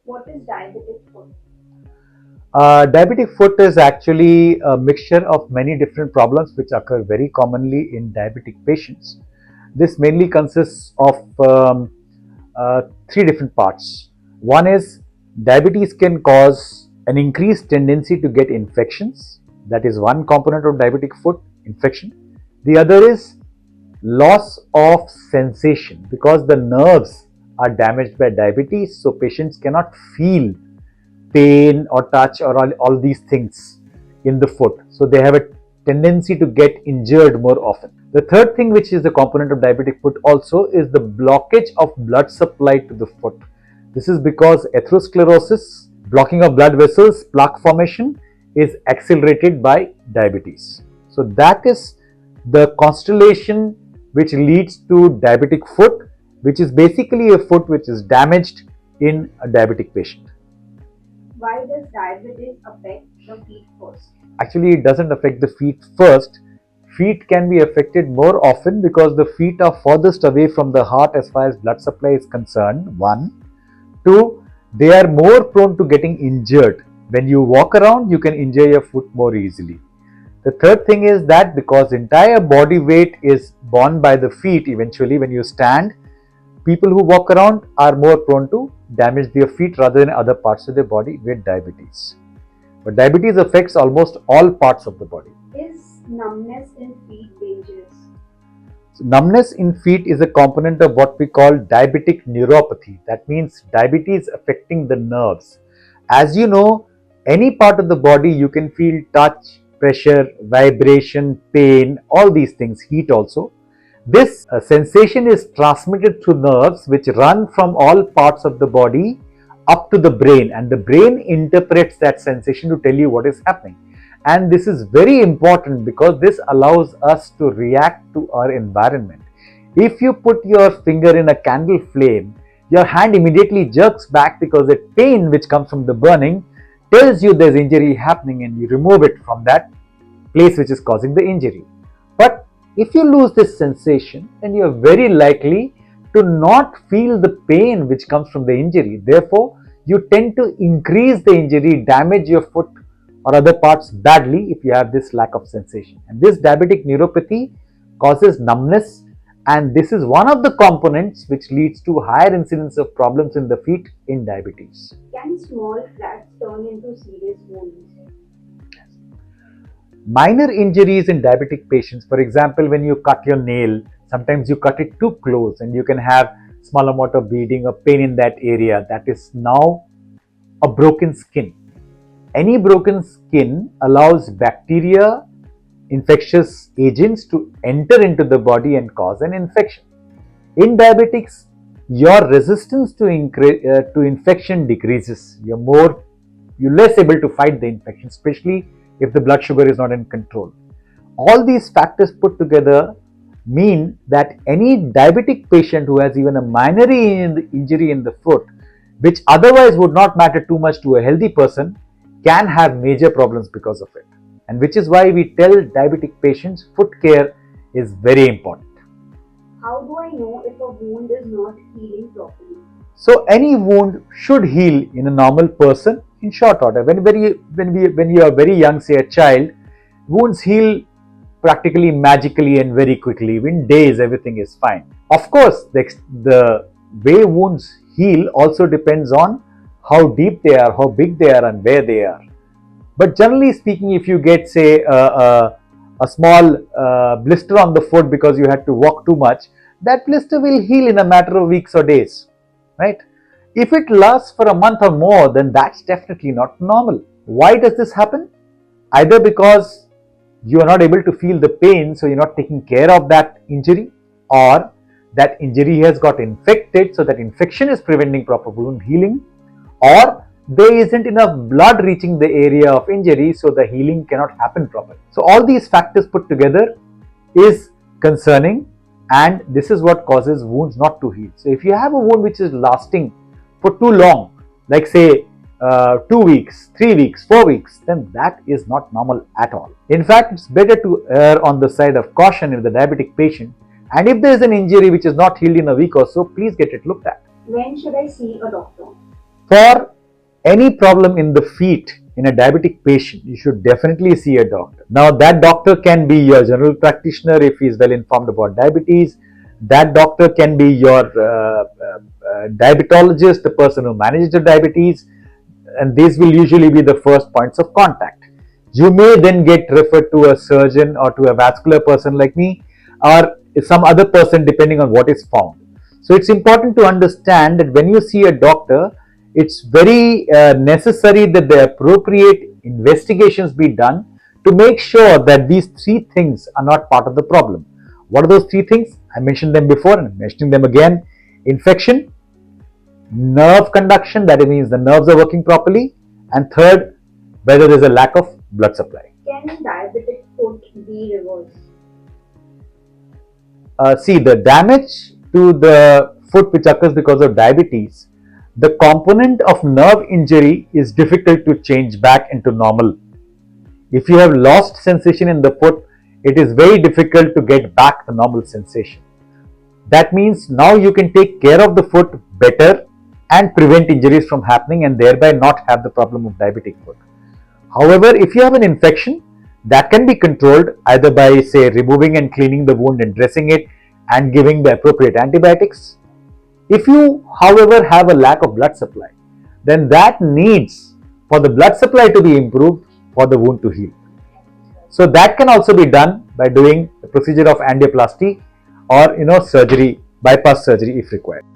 What is diabetic foot? Diabetic foot is actually a mixture of many different problems which occur very commonly in diabetic patients. This mainly consists of three different parts. One is diabetes can cause an increased tendency to get infections. That is one component of diabetic foot infection. The other is loss of sensation because the nerves are damaged by diabetes, so patients cannot feel pain or touch or all these things in the foot. So they have a tendency to get injured more often. The third thing, which is the component of diabetic foot also, is the blockage of blood supply to the foot. This is because atherosclerosis, blocking of blood vessels, plaque formation is accelerated by diabetes. So that is the constellation which leads to diabetic foot, which is basically a foot which is damaged in a diabetic patient. Why does diabetes affect the feet first? Actually, it doesn't affect the feet first. Feet can be affected more often because the feet are furthest away from the heart as far as blood supply is concerned. One. Two, they are more prone to getting injured. When you walk around, you can injure your foot more easily. The third thing is that because entire body weight is borne by the feet, eventually when you stand, people who walk around are more prone to damage their feet rather than other parts of their body with diabetes. But diabetes affects almost all parts of the body. Is numbness in feet dangerous? So numbness in feet is a component of what we call diabetic neuropathy. That means diabetes affecting the nerves. As you know, any part of the body you can feel touch, pressure, vibration, pain, all these things, heat also. This sensation is transmitted through nerves which run from all parts of the body up to the brain, and the brain interprets that sensation to tell you what is happening. And this is very important because this allows us to react to our environment. If you put your finger in a candle flame, your hand immediately jerks back because the pain which comes from the burning tells you there's injury happening, and you remove it from that place which is causing the injury. But if you lose this sensation, then you are very likely to not feel the pain which comes from the injury. Therefore, you tend to increase the injury, damage your foot or other parts badly if you have this lack of sensation. And this diabetic neuropathy causes numbness, and this is one of the components which leads to higher incidence of problems in the feet in diabetes. Can small cracks turn into serious wounds? Minor injuries in diabetic patients, for example, when you cut your nail, sometimes you cut it too close and you can have small amount of bleeding or pain in that area. That is now a broken skin. Any broken skin allows bacteria, infectious agents to enter into the body and cause an infection. In diabetics, your resistance to infection decreases. You're less able to fight the infection, especially if the blood sugar is not in control. All these factors put together mean that any diabetic patient who has even a minor injury in the foot, which otherwise would not matter too much to a healthy person, can have major problems because of it. And which is why we tell diabetic patients foot care is very important. How do I know if a wound is not healing properly? So any wound should heal in a normal person in short order. When you are very young, say a child, wounds heal practically magically and very quickly. In days, everything is fine. Of course, the way wounds heal also depends on how deep they are, how big they are, and where they are. But generally speaking, if you get, say, a small blister on the foot because you had to walk too much, that blister will heal in a matter of weeks or days, right? If it lasts for a month or more, then that's definitely not normal. Why does this happen? Either because you are not able to feel the pain, so you're not taking care of that injury, or that injury has got infected, so that infection is preventing proper wound healing, or there isn't enough blood reaching the area of injury, so the healing cannot happen properly. So all these factors put together is concerning, and this is what causes wounds not to heal. So if you have a wound which is lasting for too long, like say 2 weeks, 3 weeks, 4 weeks, then that is not normal at all. In fact, it's better to err on the side of caution with the diabetic patient, and if there is an injury which is not healed in a week or so, please get it looked at. When should I see a doctor? For any problem in the feet in a diabetic patient, you should definitely see a doctor. Now, that doctor can be your general practitioner if he is well informed about diabetes. That doctor can be your diabetologist, the person who manages the diabetes, and these will usually be the first points of contact. You may then get referred to a surgeon or to a vascular person like me, or some other person depending on what is found. So it's important to understand that when you see a doctor, it's very necessary that the appropriate investigations be done to make sure that these three things are not part of the problem. What are those three things? I mentioned them before and I'm mentioning them again. Infection, nerve conduction, that means the nerves are working properly, and third, whether there's a lack of blood supply. Can diabetic foot be reversed? See, the damage to the foot which occurs because of diabetes, the component of nerve injury is difficult to change back into normal. If you have lost sensation in the foot, it is very difficult to get back the normal sensation. That means now you can take care of the foot better and prevent injuries from happening and thereby not have the problem of diabetic foot. However, if you have an infection, that can be controlled either by, say, removing and cleaning the wound and dressing it and giving the appropriate antibiotics. If you, however, have a lack of blood supply, then that needs for the blood supply to be improved for the wound to heal. So that can also be done by doing the procedure of angioplasty or surgery, bypass surgery if required.